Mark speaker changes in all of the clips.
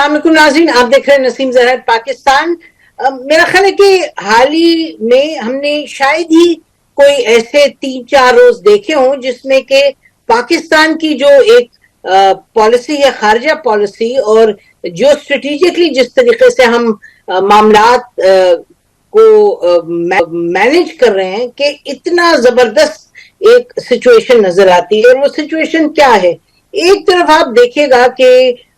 Speaker 1: السلام علیکم ناظرین، آپ دیکھ رہے ہیں نسیم زہر پاکستان۔ میرا خیال ہے کہ حال ہی میں ہم نے شاید ہی کوئی ایسے 3-4 روز دیکھے ہوں جس میں کہ پاکستان کی جو ایک پالیسی ہے، خارجہ پالیسی، اور جو اسٹریٹجکلی جس طریقے سے ہم معاملات کو مینج کر رہے ہیں کہ اتنا زبردست ایک سچویشن نظر آتی ہے۔ اور وہ سچویشن کیا ہے؟ ایک طرف آپ دیکھیں گا کہ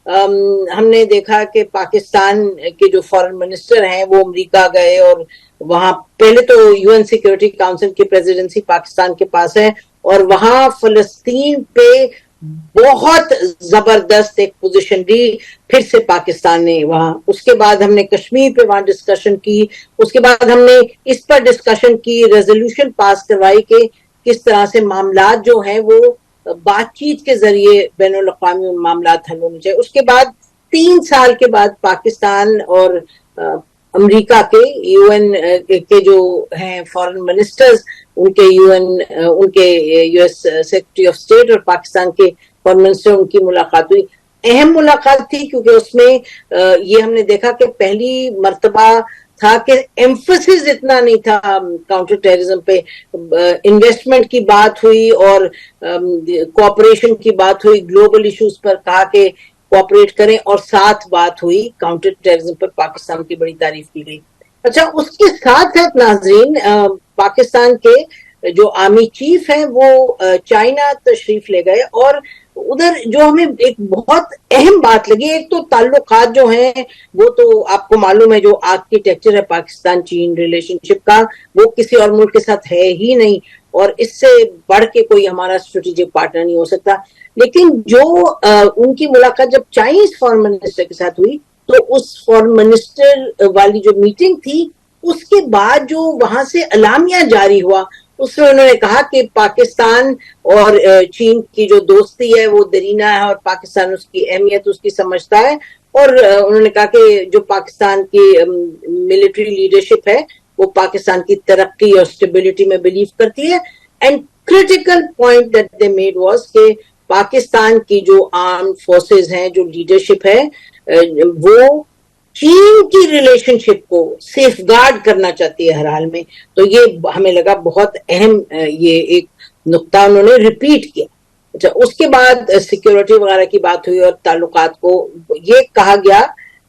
Speaker 1: ہم نے دیکھا کہ پاکستان کے جو فارن منسٹر ہیں وہ امریکہ گئے، اور وہاں پہلے تو یو این سیکورٹی کاؤنسل کی پریزیڈنسی پاکستان کے پاس ہے، اور وہاں فلسطین پہ بہت زبردست ایک پوزیشن دی پھر سے پاکستان نے وہاں۔ اس کے بعد ہم نے کشمیر پہ وہاں ڈسکشن کی، اس کے بعد ہم نے اس پر ڈسکشن کی، ریزولوشن پاس کروائی کہ کس طرح سے معاملات جو ہیں وہ بات چیت کے ذریعے بین الاقوامی معاملات حل ہونے چاہیے۔ اس کے بعد 3 سال کے بعد پاکستان اور امریکہ کے یو این کے جو ہیں فارن منسٹرز، ان کے U S secretary of state اور پاکستان کے فارن منسٹر، ان کی ملاقات ہوئی۔ اہم ملاقات تھی کیونکہ اس میں یہ ہم نے دیکھا کہ پہلی مرتبہ تھا کہ ایمفسس اتنا نہیں تھا کاؤنٹر ٹیررزم پہ، انویسٹمنٹ کی بات ہوئی اور کوآپریشن کی بات ہوئی، گلوبل ایشوز پر کہا کہ کوآپریٹ کریں، اور ساتھ بات ہوئی کاؤنٹر ٹیررزم پر پاکستان کی بڑی تعریف کی گئی۔ اچھا، اس کے ساتھ ساتھ ناظرین پاکستان کے جو آرمی چیف ہیں وہ چائنا تشریف لے گئے، اور ادھر جو ہمیں ایک بہت اہم بات لگی، ایک تو تعلقات جو ہیں وہ تو آپ کو معلوم ہے جو آرکیٹیکچر ہے پاکستان چین ریلیشن شپ کا، وہ کسی اور ملک کے ساتھ ہے ہی نہیں، اور اس سے بڑھ کے کوئی ہمارا اسٹریٹجک پارٹنر نہیں ہو سکتا۔ لیکن جو ان کی ملاقات جب چائنیز فارن منسٹر کے ساتھ ہوئی تو اس فارن منسٹر والی جو میٹنگ تھی اس کے بعد جو وہاں سے اعلامیہ جاری ہوا، اس میں انہوں نے کہا کہ پاکستان اور چین کی جو دوستی ہے وہ دیرینہ ہے، اور پاکستان اس کی اہمیت اس کی سمجھتا ہے، اور انہوں نے کہا کہ جو پاکستان کی ملٹری لیڈرشپ ہے وہ پاکستان کی ترقی اور اسٹیبلٹی میں بلیو کرتی ہے۔ And critical point that they made was کہ پاکستان کی جو آرم فورسز ہیں، جو لیڈرشپ ہے، وہ چین کی ریلیشن شپ کو سیف گارڈ کرنا چاہتی ہے ہر حال میں۔ تو یہ ہمیں لگا بہت اہم، یہ ایک نقطہ انہوں نے ریپیٹ کیا۔ اچھا، اس کے بعد سیکیورٹی وغیرہ کی بات ہوئی، اور تعلقات کو یہ کہا گیا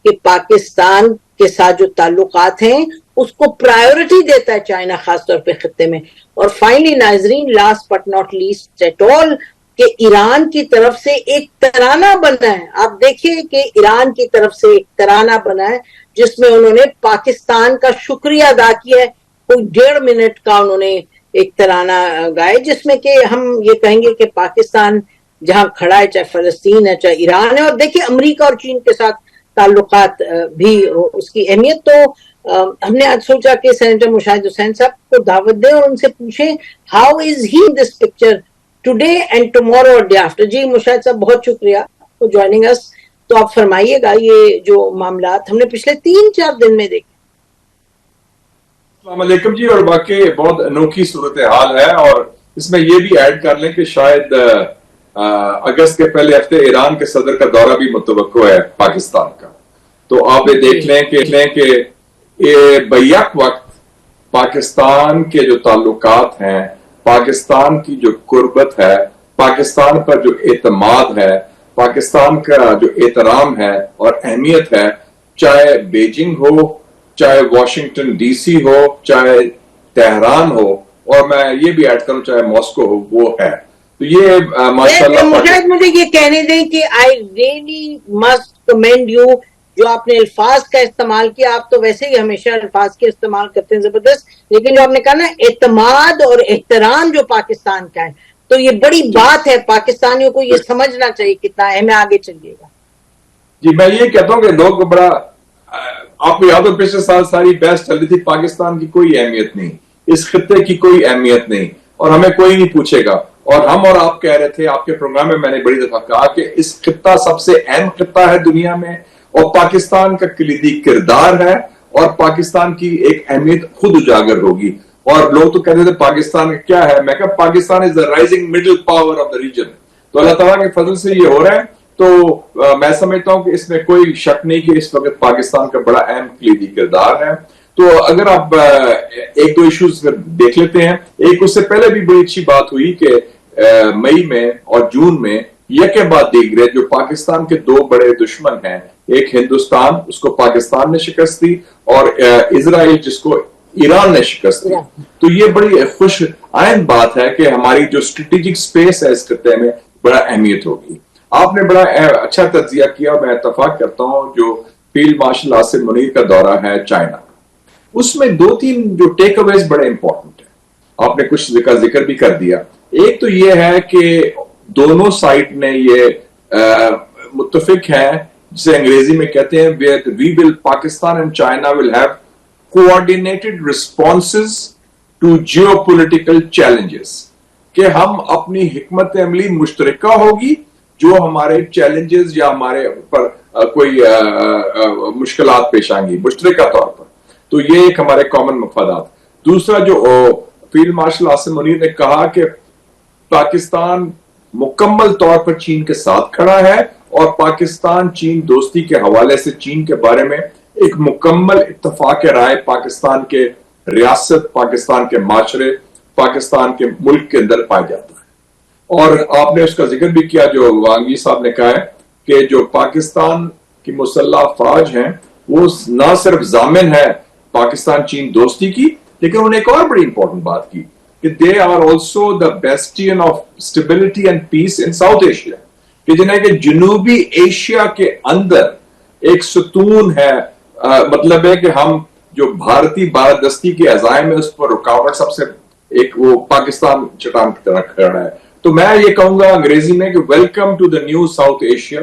Speaker 1: کہ پاکستان کے ساتھ جو تعلقات ہیں اس کو پرائیورٹی دیتا ہے چائنا، خاص طور پہ خطے میں۔ اور فائنلی ناظرین، last but not least at all, کہ ایران کی طرف سے ایک ترانہ بنا ہے۔ آپ دیکھیے کہ ایران کی طرف سے ایک ترانہ بنا ہے جس میں انہوں نے پاکستان کا شکریہ ادا کیا ہے، کوئی 1.5 منٹ کا انہوں نے ایک ترانہ گائے، جس میں کہ ہم یہ کہیں گے کہ پاکستان جہاں کھڑا ہے، چاہے فلسطین ہے چاہے ایران ہے، اور دیکھیے امریکہ اور چین کے ساتھ تعلقات بھی اس کی اہمیت۔ تو ہم نے آج سوچا کہ سینیٹر مشاہد حسین صاحب کو دعوت دیں اور ان سے پوچھیں how is he in this picture today and tomorrow اور ڈے آفٹر۔ جی مشاہد صاحب، بہت شکریہ فار جوائننگ اس۔ تو آپ فرمائیے گا یہ جو معاملات ہم نے پچھلے 3-4 دن میں دیکھے۔
Speaker 2: السلام علیکم جی، اور واقعی بہت انوکھی صورتحال ہے، اور اس میں یہ بھی ایڈ کر لیں کہ شاید اگست کے پہلے ہفتے ایران کے صدر کا دورہ بھی متوقع ہے پاکستان کا۔ تو آپ یہ دیکھ لیں کہ بیک وقت پاکستان کے جو تعلقات ہیں، پاکستان کی جو قربت ہے، پاکستان پر جو اعتماد ہے، پاکستان کا جو احترام ہے اور اہمیت ہے، چاہے بیجنگ ہو، چاہے واشنگٹن ڈی سی ہو، چاہے تہران ہو، اور میں یہ بھی ایڈ کروں چاہے ماسکو ہو، وہ ہے۔ تو یہ ماشاءاللہ
Speaker 1: مجھے یہ کہنے دیں کہ I really must commend you، جو آپ نے الفاظ کا استعمال کیا، آپ تو ویسے ہی ہمیشہ الفاظ کے استعمال کرتے ہیں زبردست، لیکن جو آپ نے کہا نا اعتماد اور احترام جو پاکستان کا ہے، تو یہ بڑی بات ہے، پاکستانیوں کو یہ سمجھنا چاہیے کتنا اہم ہے۔ آگے چلیے گا
Speaker 2: جی۔ میں یہ کہتا ہوں کہ لوگ بڑا، آپ کو یاد ہو پچھلے سال ساری بحث چل رہی تھی پاکستان کی کوئی اہمیت نہیں، اس خطے کی کوئی اہمیت نہیں، اور ہمیں کوئی نہیں پوچھے گا، اور ہم اور آپ کہہ رہے تھے، آپ کے پروگرام میں نے بڑی دفعہ کہا کہ اس خطہ سب سے اہم خطہ ہے دنیا میں، اور پاکستان کا کلیدی کردار ہے، اور پاکستان کی ایک اہمیت خود اجاگر ہوگی۔ اور لوگ تو کہتے تھے پاکستان کا کیا ہے، میں کہا Pakistan is the rising middle power of the region۔ تو اللہ تعالیٰ کے فضل سے یہ ہو رہا ہے تو میں سمجھتا ہوں کہ اس میں کوئی شک نہیں کہ اس وقت پاکستان کا بڑا اہم کلیدی کردار ہے. تو اگر آپ ایک دو ایشوز دیکھ لیتے ہیں. ایک اس سے پہلے بھی بڑی اچھی بات ہوئی کہ مئی میں اور جون میں یکے بعد دیگرے جو پاکستان کے دو بڑے دشمن ہیں, ایک ہندوستان, اس کو پاکستان نے شکست دی, اور اسرائیل جس کو ایران نے شکست دی. تو یہ بڑی خوش آئند بات ہے کہ ہماری جو اسٹریٹجک سپیس ہے اس خطے میں بڑا اہمیت ہوگی. آپ نے بڑا اچھا تجزیہ کیا, میں اتفاق کرتا ہوں. جو فیلڈ مارشل آصم منیر کا دورہ ہے چائنا, اس میں دو تین جو ٹیک اویز بڑے امپورٹنٹ ہیں. آپ نے کچھ ذکر بھی کر دیا. ایک تو یہ ہے کہ دونوں سائڈ نے یہ متفق ہیں, جسے انگریزی میں کہتے ہیں we will Pakistan and China will have coordinated responses to geopolitical challenges, کہ ہم اپنی حکمت عملی مشترکہ ہوگی جو ہمارے چیلنجز یا ہمارے اوپر کوئی مشکلات پیش آئیں گی مشترکہ طور پر. تو یہ ایک ہمارے کامن مفادات. دوسرا جو فیلڈ مارشل آصم منیر نے کہا کہ پاکستان مکمل طور پر چین کے ساتھ کھڑا ہے, اور پاکستان چین دوستی کے حوالے سے چین کے بارے میں ایک مکمل اتفاق رائے پاکستان کے ریاست, پاکستان کے معاشرے, پاکستان کے ملک کے اندر پایا جاتا ہے. اور آپ نے اس کا ذکر بھی کیا جو وانگی صاحب نے کہا ہے کہ جو پاکستان کی مسلح افواج ہیں وہ نہ صرف ضامن ہے پاکستان چین دوستی کی, لیکن انہوں نے ایک اور بڑی امپورٹنٹ بات کی کہ they are also the bastion of stability and peace in South Asia, کہ جنہیں کہ جنوبی ایشیا کے اندر ایک ستون ہے. مطلب ہے کہ ہم جو بھارتی بالادستی کے عزائم ہے اس پر رکاوٹ سب سے ایک وہ پاکستان چٹان کی طرح کھڑا ہے. تو میں یہ کہوں گا انگریزی میں کہ welcome to the new South Asia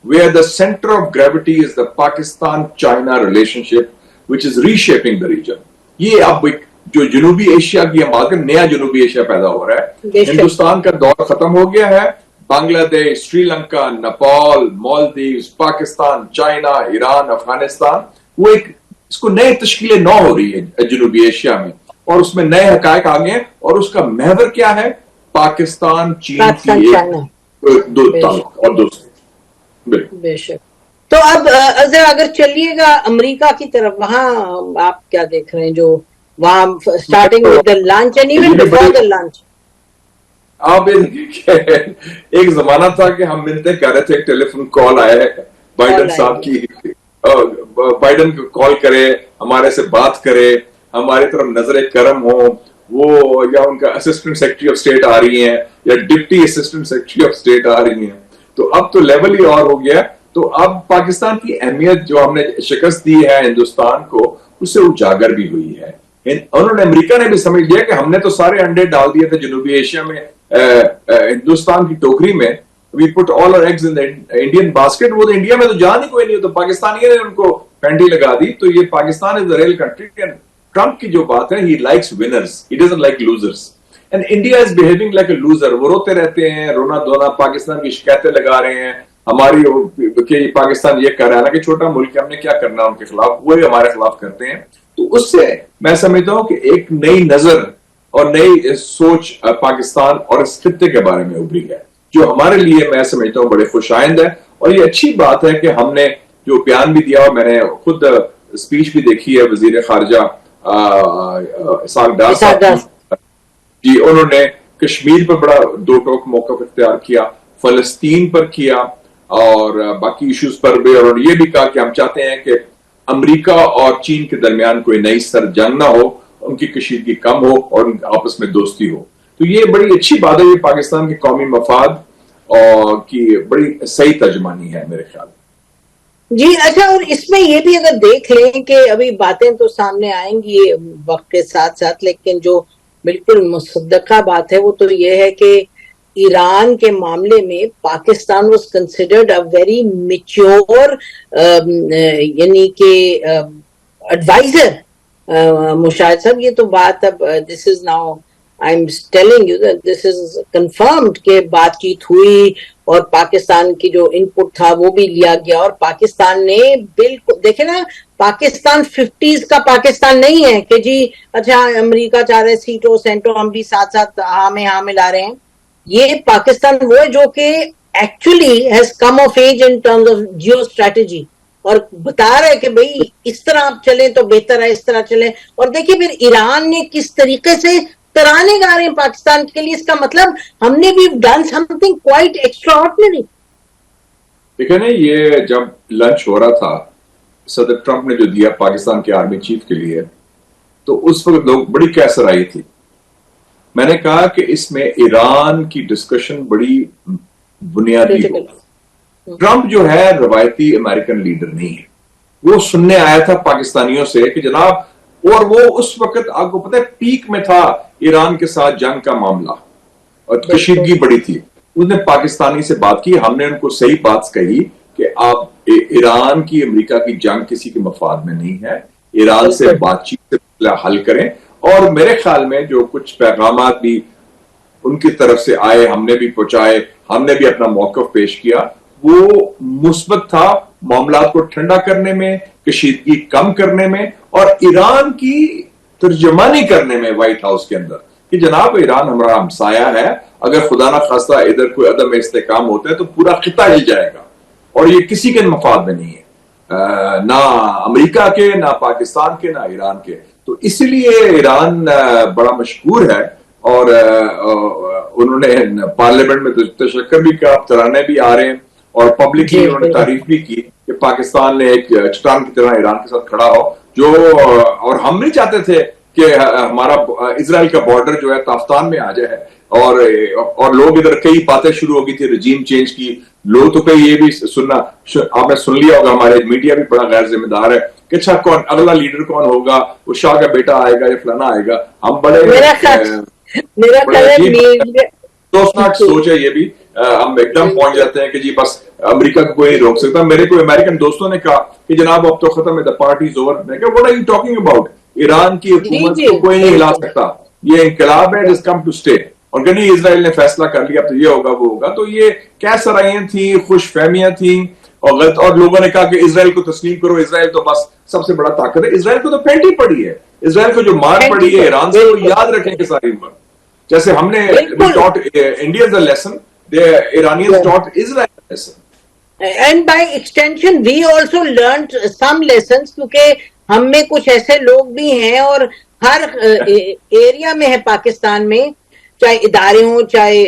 Speaker 2: where the center of gravity is the Pakistan-China relationship which is reshaping the region. یہ اب جو جنوبی ایشیا کی ہم آگے نیا جنوبی ایشیا پیدا ہو رہا ہے. ہندوستان کا دور ختم ہو گیا ہے. بنگلہ دیش, سری لنکا, نیپال, مالدیوز, پاکستان, چائنا, ایران, افغانستان, وہ ایک اس کو نئے تشکیل نو ہو رہی ہے جنوبی ایشیا میں, اور اس میں نئے حقائق آ گئے ہیں, اور اس کا محور کیا ہے؟ پاکستان چین کی دو تعلق اور دوستی.
Speaker 1: بے شک. تو اب اگر چلیے گا امریکہ کی طرف, وہاں آپ کیا دیکھ رہے ہیں جو وہاں starting with the launch and even before the launch?
Speaker 2: آپ ایک زمانہ تھا کہ ہم ملتے کر رہے تھے, ایک ٹیلی فون کال آئے بائیڈن صاحب کی, بائیڈن کو کال کرے, ہمارے سے بات کرے, ہماری طرف نظر کرم ہو, وہ یا ان کا اسسٹنٹ سیکرٹری آف اسٹیٹ آ رہی ہیں یا deputy assistant secretary of state آ رہی ہیں. تو اب تو لیول ہی اور ہو گیا. تو اب پاکستان کی اہمیت جو ہم نے شکست دی ہے ہندوستان کو, اس سے اجاگر بھی ہوئی ہے. انہوں نے, امریکہ نے بھی سمجھ لیا کہ ہم نے تو سارے انڈے ڈال دیے تھے جنوبی ایشیا میں, ہندوستان کی ٹوکری میں. we put all our eggs in the Indian basket. وہ تو انڈیا میں تو جان ہی کوئی نہیں, تو پاکستانیوں نے ان کو پینٹی لگا دی. تو یہ Pakistan is a real country. and Trump کی جو بات ہے, he likes winners, he doesn't like losers. and India is behaving like a loser. وہ روتے رہتے ہیں, رونا دھونا, پاکستان کی شکایتیں لگا رہے ہیں ہماری کہ پاکستان یہ کر رہا ہے نا کہ چھوٹا ملک ہے, ہم نے کیا کرنا ان کے خلاف, وہی ہمارے خلاف کرتے ہیں. تو اس سے میں سمجھتا ہوں کہ ایک نئی نظر اور نئی سوچ پاکستان اور اس خطے کے بارے میں ابھری ہے, جو ہمارے لیے میں سمجھتا ہوں بڑے خوش آئند ہے. اور یہ اچھی بات ہے کہ ہم نے جو بیان بھی دیا, اور میں نے خود اسپیچ بھی دیکھی ہے وزیر خارجہ اسحاق ڈار صاحب جی, انہوں نے کشمیر پر بڑا دو ٹوک موقف اختیار کیا, فلسطین پر کیا, اور باقی ایشوز پر بھی. اور یہ بھی کہا کہ ہم چاہتے ہیں کہ امریکہ اور چین کے درمیان کوئی نئی سر جنگ نہ ہو, ان کی کشیدگی کم ہو اور ان آپس میں دوستی ہو. تو یہ بڑی اچھی بات ہے, یہ پاکستان کے قومی مفاد اور کی بڑی صحیح ترجمانی ہے میرے خیال.
Speaker 1: جی اچھا, اور اس میں یہ بھی اگر دیکھ لیں کہ ابھی باتیں تو سامنے آئیں گی وقت کے ساتھ ساتھ, لیکن جو بالکل مصدقہ بات ہے وہ تو یہ ہے کہ ایران کے معاملے میں Pakistan was considered a very mature یعنی کہ ایڈوائزر. مشاہد صاحب, یہ تو بات اب this is now I am telling you that this is confirmed کہ بات چیت ہوئی, اور پاکستان کی جو ان پٹ تھا وہ بھی لیا گیا, اور پاکستان نے بالکل دیکھیں نا, پاکستان 50s کا پاکستان نہیں ہے کہ جی اچھا امریکہ چاہ رہے سیٹوں سینٹوں ہم بھی ساتھ ساتھ ہاں میں ہاں ملا رہے ہیں. یہ پاکستان وہ ہے جو کہ actually has come of age in terms of geostrategy, اور بتا رہا ہے کہ بھئی اس طرح آپ چلیں تو بہتر ہے, اس طرح چلیں. اور دیکھیں پھر ایران نے کس طریقے سے ترانے گا رہے ہیں پاکستان کے لیے, اس کا مطلب ہم نے بھی done some thing quite extra ordinary.
Speaker 2: دیکھیں نا, یہ جب لنچ ہو رہا تھا صدر ٹرمپ نے جو دیا پاکستان کے آرمی چیف کے لیے, تو اس وقت لوگ بڑی کیسر آئی تھی. میں نے کہا کہ اس میں ایران کی ڈسکشن بڑی بنیادی ہو. ٹرمپ جو ہے روایتی امریکن لیڈر نہیں ہے, وہ سننے آیا تھا پاکستانیوں سے کہ جناب, اور وہ اس وقت آپ کو پتہ ہے پیک میں تھا ایران کے ساتھ جنگ کا معاملہ اور کشیدگی بڑی تھی. اس نے پاکستانی سے بات کی, ہم نے ان کو صحیح بات کہی کہ آپ ایران کی امریکہ کی جنگ کسی کے مفاد میں نہیں ہے, ایران سے بات چیت سے حل کریں. اور میرے خیال میں جو کچھ پیغامات بھی ان کی طرف سے آئے ہم نے بھی پہنچائے, ہم نے بھی اپنا موقف پیش کیا, وہ مثبت تھا معاملات کو ٹھنڈا کرنے میں, کشیدگی کم کرنے میں, اور ایران کی ترجمانی کرنے میں وائٹ ہاؤس کے اندر کہ جناب ایران ہمارا ہمسایہ ہے, اگر خدا نہ خواستہ ادھر کوئی عدم استحکام ہوتا ہے تو پورا خطہ ہل جائے گا, اور یہ کسی کے مفاد میں نہیں ہے, نہ امریکہ کے, نہ پاکستان کے, نہ ایران کے. تو اس لیے ایران بڑا مشہور ہے, اور انہوں نے پارلیمنٹ میں تشکر بھی کیا, ترانے بھی آ رہے ہیں, اور پبلکلی انہوں نے تعریف بھی کی کہ پاکستان نے ایک چٹان کی طرح ایران کے ساتھ کھڑا ہو. جو اور ہم نہیں چاہتے تھے کہ ہمارا اسرائیل کا بارڈر جو ہے تافتان میں آ جائے, اور لوگ ادھر کئی باتیں شروع ہو گئی تھی رجیم چینج کی. لوگ تو کئی یہ بھی سننا آپ نے سن لیا ہوگا, ہمارے میڈیا بھی بڑا غیر ذمہ دار ہے کہ اچھا کون اگلا لیڈر کون ہوگا, وہ شاہ کا بیٹا آئے گا یا فلانا آئے گا. ہم بڑے افسوسناک سوچ ہے یہ بھی, ہم ایک دم پہنچ جاتے ہیں کہ جی بس امریکہ کو کوئی نہیں روک سکتا. میرے کوئی امریکن دوستوں نے کہا کہ جناب اب تو ختم ہے, the party is over. میں کہا what are you talking about, Iran کی حکومت کو کوئی نہیں ہلا سکتا, یہ انقلاب ہے, just come to stay. اور کہ نہیں اسرائیل نے فیصلہ کر لیا تو یہ ہوگا وہ ہوگا. تو یہ کیسرائیاں تھیں, خوش فہمیاں تھیں, اور غلط, اور لوگوں نے کہا کہ اسرائیل کو تسلیم کرو, اسرائیل تو بس سب سے بڑا طاقت ہے. اسرائیل کو تو پینٹی پڑی ہے, اسرائیل کو جو مار پڑی ہے ایران سے وہ یاد رکھیں کہ ساری عمر, جیسے ہم نے taught India the lesson, the Iranians taught Israel the lesson.
Speaker 1: And by extension we also learned some lessons, کیونکہ ہم میں کچھ ایسے لوگ بھی ہیں, اور ہر ایریا میں ہے پاکستان میں, چاہے ادارے ہوں, چاہے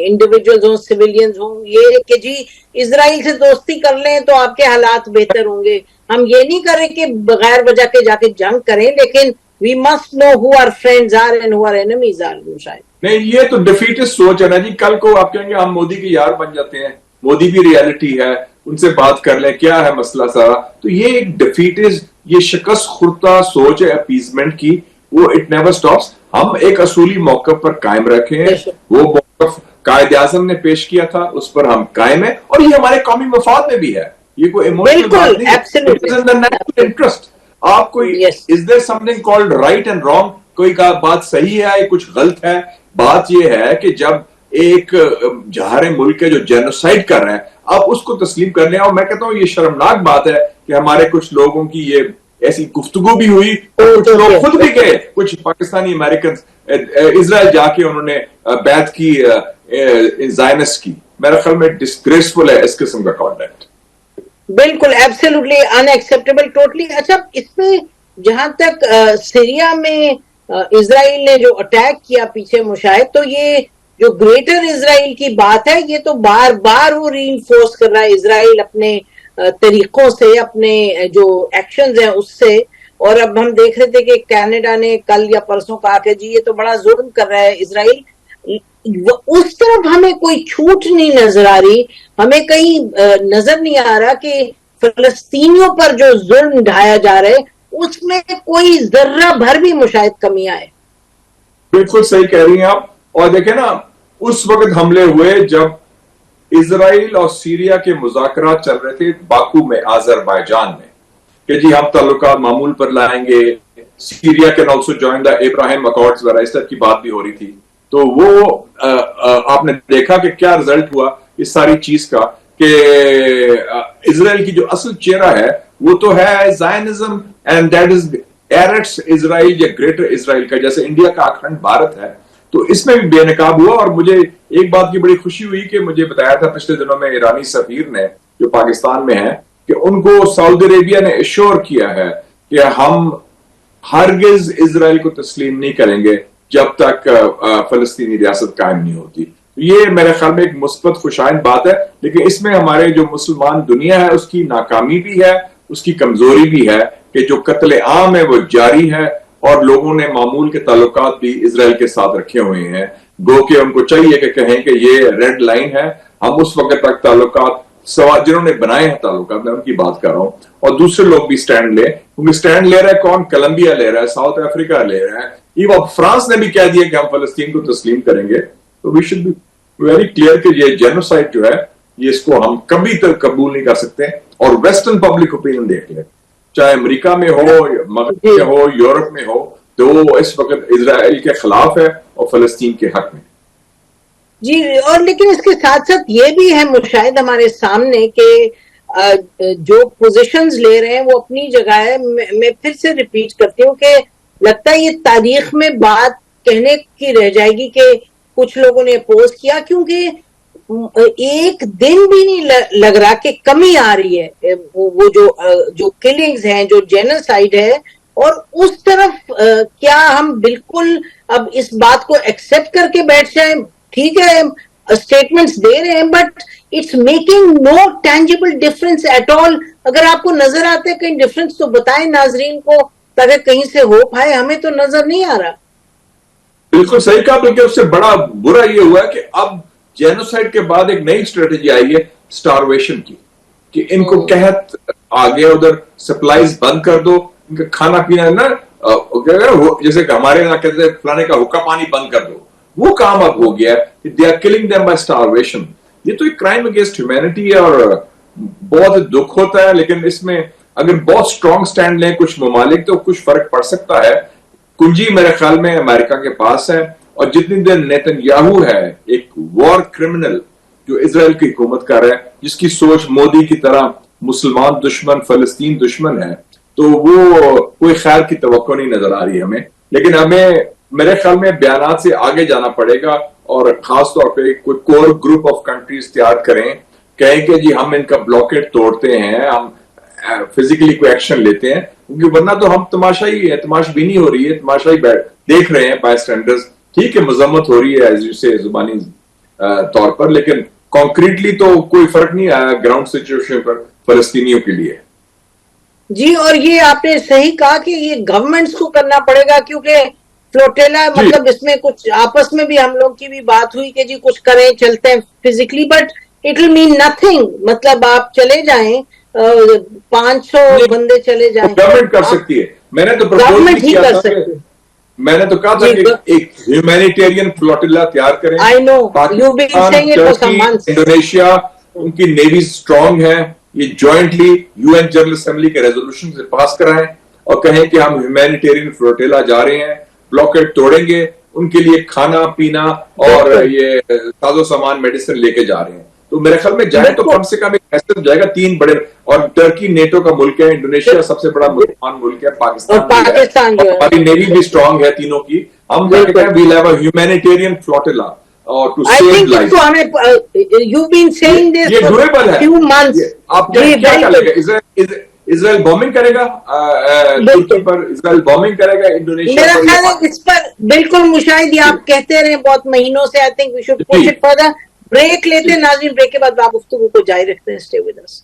Speaker 1: انڈیویجولز ہوں, سویلینز ہوں, یہ کہ جی اسرائیل سے دوستی کر لیں تو آپ کے حالات بہتر ہوں گے. ہم یہ نہیں کریں کہ بغیر وجہ کے جا کے جنگ کریں, لیکن we must know who our friends are and who our enemies are. شاید
Speaker 2: نہیں, یہ تو ڈیفیٹسٹ سوچ ہے نا جی. کل کو آپ کہیں گے ہم مودی کے یار بن جاتے ہیں, مودی بھی ریالٹی ہے, ان سے بات کر لیں, کیا ہے مسئلہ سارا. تو یہ ایک ڈیفیٹسٹ, یہ شکست خوردہ سوچ ہے اپیزمنٹ کی, وہ اٹ نیور سٹاپس. ہم ایک اصولی موقف پر قائم رکھیں, وہ موقف قائد اعظم نے پیش کیا تھا, اس پر ہم قائم ہیں, اور یہ ہمارے قومی مفاد میں بھی ہے. یہ کوئی ایموشنل بات نہیں ہے, it is in the national interest. آپ کوئی is there something called right and wrong, کوئی بات صحیح ہے کچھ غلط ہے. بات یہ ہے کہ جب ایک جہار ملک ہے جو جینوسائڈ کر رہا ہے, آپ اس کو تسلیم کر لیں. اور میں کہتا ہوں یہ شرمناک بات ہے کہ ہمارے کچھ لوگوں کی یہ ایسی گفتگو بھی ہوئی, اور کچھ لوگ خود بھی گئے, کچھ پاکستانی امریکن اسرائیل جا کے انہوں نے بیعت کی زائنسٹ کی. میرا خیال میں ڈسگریسفل ہے اس قسم کا کانٹیکٹ.
Speaker 1: بالکل ایبسلیوٹلی ان ایکسیپٹیبل, ٹوٹلی. اچھا, اس میں جہاں تک سیریا میں اسرائیل نے جو اٹیک کیا پیچھے مشاہد, تو یہ جو گریٹر اسرائیل کی بات ہے, یہ تو بار بار وہ ری انفورس کر رہا ہے اسرائیل اپنے طریقوں سے, اپنے جو ایکشنز ہیں اس سے. اور اب ہم دیکھ رہے تھے کہ کینیڈا نے کل یا پرسوں کہا کہ جی یہ تو بڑا ظلم کر رہا ہے اسرائیل. اس طرف ہمیں کوئی چھوٹ نہیں نظر آ رہی, ہمیں کہیں نظر نہیں آ رہا کہ فلسطینیوں پر جو ظلم ڈھایا جا رہا ہے اس میں کوئی ذرہ بھر بھی مشاہد کمی آئے.
Speaker 2: بالکل صحیح کہہ رہی ہیں آپ. اور دیکھیں نا, اس وقت حملے ہوئے جب اسرائیل اور سیریا کے مذاکرات چل رہے تھے باکو میں, آذربائیجان میں, کہ جی ہم تعلقات معمول پر لائیں گے, Syria can also join the Abraham accords وغیرہ, اس طرح کی بات بھی ہو رہی تھی. تو وہ آپ نے دیکھا کہ کیا رزلٹ ہوا اس ساری چیز کا, کہ اسرائیل کی جو اصل چہرہ ہے وہ تو ہے زائنزم, اینڈ دیٹ از ایرٹس اسرائیل یا گریٹر اسرائیل کا. جیسے انڈیا کا اکھنڈ بھارت ہے, تو اس میں بھی بے نقاب ہوا. اور مجھے ایک بات کی بڑی خوشی ہوئی کہ مجھے بتایا تھا پچھلے دنوں میں ایرانی سفیر نے جو پاکستان میں ہے کہ ان کو سعودی عربیہ نے ایشور کیا ہے کہ ہم ہرگز اسرائیل کو تسلیم نہیں کریں گے جب تک فلسطینی ریاست قائم نہیں ہوتی. یہ میرے خیال میں ایک مثبت خوشائند بات ہے, لیکن اس میں ہمارے جو مسلمان دنیا ہے اس کی ناکامی بھی ہے, اس کی کمزوری بھی ہے کہ جو قتل عام ہے وہ جاری ہے اور لوگوں نے معمول کے تعلقات بھی اسرائیل کے ساتھ رکھے ہوئے ہیں. گو کہ ان کو چاہیے کہ کہیں کہ یہ ریڈ لائن ہے, ہم اس وقت تک تعلقات جنہوں نے بنائے ہیں تعلقات, میں ان کی بات کر رہا ہوں, اور دوسرے لوگ بھی سٹینڈ لیں, کیونکہ سٹینڈ لے رہا ہے کون؟ کولمبیا لے رہا ہے, ساؤتھ افریقہ لے رہا ہے, ایون فرانس نے بھی کہہ دیا کہ ہم فلسطین کو تسلیم کریں گے. تو we should be very clear کہ یہ جینوسائڈ جو ہے یہ اس کو ہم کبھی تک قبول نہیں کر سکتے. اور ویسٹرن پبلک اوپینین دیکھ لیں, چاہے امریکہ میں ہو, مغرب میں ہو, یورپ میں ہو, تو وہ اس وقت اسرائیل کے خلاف ہے اور فلسطین کے حق میں.
Speaker 1: جی, اور لیکن اس کے ساتھ ساتھ یہ بھی ہے مشاہد ہمارے سامنے کہ جو پوزیشنز لے رہے ہیں وہ اپنی جگہ ہے. میں پھر سے ریپیٹ کرتی ہوں کہ لگتا ہے یہ تاریخ میں بات کہنے کی رہ جائے گی کہ کچھ لوگوں نے اپوز کیا, کیونکہ ایک دن بھی نہیں لگ رہا کہ کمی آ رہی ہے. وہ جو کلنگز ہیں, جو جینوسائیڈ ہے, اور اس طرف کیا ہم بالکل اب اس بات کو ایکسپٹ کر کے بیٹھ جائیں؟ ٹھیک ہے اسٹیٹمنٹس دے رہے ہیں, but it's making no tangible difference at all. اگر آپ کو نظر آتے کہیں ڈفرنس تو بتائیں ناظرین کو تاکہ کہیں سے ہوپ آئے. ہمیں تو نظر نہیں آ رہا.
Speaker 2: بالکل صحیح کہا, بلکہ اس سے بڑا برا یہ ہوا کہ اب جینوسائیڈ کے بعد ایک نئی اسٹریٹجی آئی ہے سٹارویشن کی, کہ ان کو قحط آ گیا, ادھر سپلائیز بند کر دو, ان کا کھانا پینا نا جیسے کہ ہمارے یہاں کہتے ہیں فلانے کا حکا پانی بند کر دو, وہ کام اب ہو گیا ہے. They are killing them by starvation. یہ تو ایک کرائم اگینسٹ ہیومینٹی ہے اور بہت دکھ ہوتا ہے, لیکن اس میں اگر بہت اسٹرانگ سٹینڈ لیں کچھ ممالک تو کچھ فرق پڑ سکتا ہے. کنجی میرے خیال میں امریکہ کے پاس ہے, اور جتنی دیر نیتن یاہو ہے ایک وار کرمنل جو اسرائیل کی حکومت کر رہا ہے, جس کی سوچ مودی کی طرح مسلمان دشمن فلسطین دشمن ہے, تو وہ کوئی خیر کی توقع نہیں نظر آ رہی ہمیں. لیکن ہمیں میرے خیال میں بیانات سے آگے جانا پڑے گا, اور خاص طور پہ کوئی کور گروپ آف کنٹریز تیار کریں, کہیں کہ جی ہم ان کا بلاکیٹ توڑتے ہیں, ہم فزیکلی کوئی ایکشن لیتے ہیں, کیونکہ ورنہ تو ہم تماشائی ہے, تماش بینی ہو رہی ہے, تماشائی دیکھ رہے ہیں بائی اسٹینڈرز. ٹھیک ہے مذمت ہو رہی ہے ایز یو سے زبانی طور پر, لیکن کانکریٹلی تو کوئی فرق نہیں آیا گراؤنڈ سچویشن پر فلسطینیوں کے لیے.
Speaker 1: جی, اور یہ آپ نے صحیح کہا کہ یہ گورنمنٹس کو کرنا پڑے گا, کیونکہ فلوٹیلا مطلب اس میں کچھ آپس میں بھی ہم لوگ کی بھی بات ہوئی کہ جی کچھ کریں, چلتے ہیں physically, but it will mean nothing. مطلب آپ چلے جائیں 500 بندے چلے جائیں,
Speaker 2: گورنمنٹ کر سکتی ہے. میں نے تو
Speaker 1: گورنمنٹ ہی کر سکتی ہے.
Speaker 2: میں نے تو کہا تھا کہ ایک ہیومینیٹیرین فلوٹیلا تیار کریں.
Speaker 1: I know you've been saying it for some months.
Speaker 2: Indonesia ان کی نیوی سٹرونگ ہے, یہ jointly U N General Assembly کے ریزولوشن سے پاس کرائیں اور کہیں کہ ہم ہیومینیٹیرین فلوٹیلا جا رہے ہیں, بلاکیٹ توڑیں گے, ان کے لیے کھانا پینا اور یہ ساز و سامان میڈیسن لے کے جا رہے ہیں. تو میرے خیال میں جائے تو کم سے کم ایک ایسے جائے گا 3 بڑے, اور ٹرکی نیٹو کا ملک ہے, انڈونیشیا سب سے بڑا مسلمان ملک ہے, پاکستان بھی ہے, ہماری نیوی بھی اسٹرانگ ہے تینوں کی. ہم کیا کہتے ہیں we'll have a humanitarian flotilla to save life.
Speaker 1: You been seeing this
Speaker 2: یہ ڈیوریبل ہے.
Speaker 1: Few months.
Speaker 2: آپ کیا کرے گا؟ اسرائیل بومنگ کرے گا ترکی پر, اسرائیل بومنگ کرے گا انڈونیشیا
Speaker 1: میرا
Speaker 2: پر.
Speaker 1: خیال ہے اس پر بالکل مشاہد آپ کہتے رہے بہت مہینوں سے. I think we should push it further. Break لیتے ہیں ناظرین, بریک کے بعد آپ گفتگو کو جاری رکھتے ہیں. Stay with us.